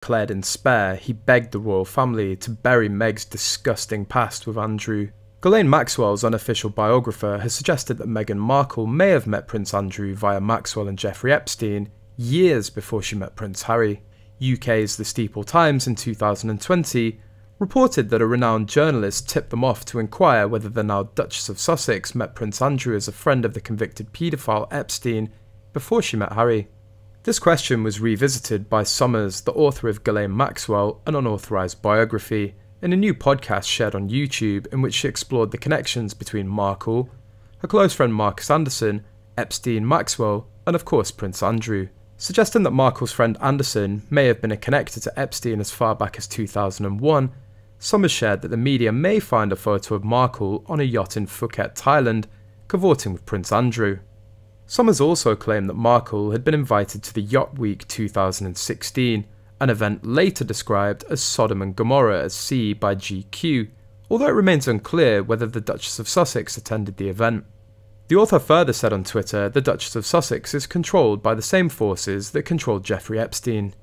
Clad in spare, he begged the royal family to bury Meg's disgusting past with Andrew. Ghislaine Maxwell's unofficial biographer has suggested that Meghan Markle may have met Prince Andrew via Maxwell and Jeffrey Epstein years before she met Prince Harry. UK's The Steeple Times in 2020 reported that a renowned journalist tipped them off to inquire whether the now-Duchess of Sussex met Prince Andrew as a friend of the convicted paedophile Epstein before she met Harry. This question was revisited by Sommers, the author of Ghislaine Maxwell, an Unauthorized Biography, in a new podcast shared on YouTube in which she explored the connections between Markle, her close friend Markus Anderson, Epstein, Maxwell, and of course Prince Andrew. Suggesting that Markle's friend Anderson may have been a connector to Epstein as far back as 2001, Sommers shared that the media may find a photo of Markle on a yacht in Phuket, Thailand, cavorting with Prince Andrew. Sommers also claimed that Markle had been invited to the Yacht Week 2016, an event later described as Sodom and Gomorrah at sea by GQ, although it remains unclear whether the Duchess of Sussex attended the event. The author further said on Twitter the Duchess of Sussex is controlled by the same forces that controlled Jeffrey Epstein.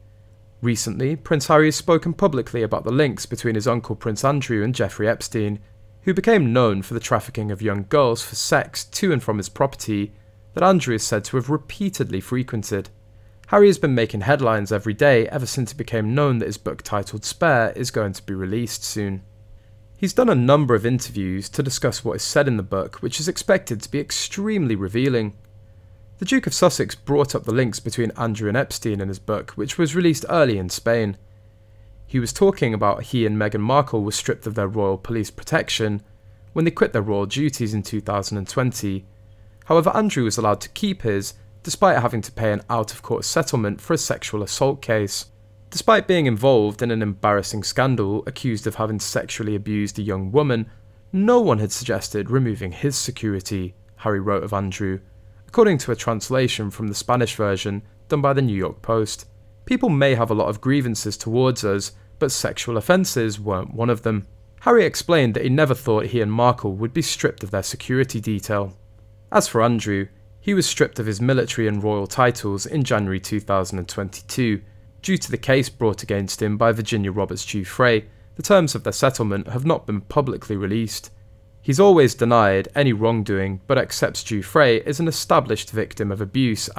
Recently, Prince Harry has spoken publicly about the links between his uncle Prince Andrew and Jeffrey Epstein, who became known for the trafficking of young girls for sex to and from his property that Andrew is said to have repeatedly frequented. Harry has been making headlines every day ever since it became known that his book titled Spare is going to be released soon. He's done a number of interviews to discuss what is said in the book, which is expected to be extremely revealing. The Duke of Sussex brought up the links between Andrew and Epstein in his book, which was released early in Spain. He was talking about he and Meghan Markle were stripped of their royal police protection when they quit their royal duties in 2020. However, Andrew was allowed to keep his, despite having to pay an out-of-court settlement for a sexual assault case. Despite being involved in an embarrassing scandal accused of having sexually abused a young woman, no one had suggested removing his security, Harry wrote of Andrew, according to a translation from the Spanish version done by the New York Post. People may have a lot of grievances towards us, but sexual offences weren't one of them. Harry explained that he never thought he and Markle would be stripped of their security detail. As for Andrew, he was stripped of his military and royal titles in January 2022, due to the case brought against him by Virginia Roberts Giuffre. The terms of their settlement have not been publicly released. He's always denied any wrongdoing, but accepts Giuffre is an established victim of abuse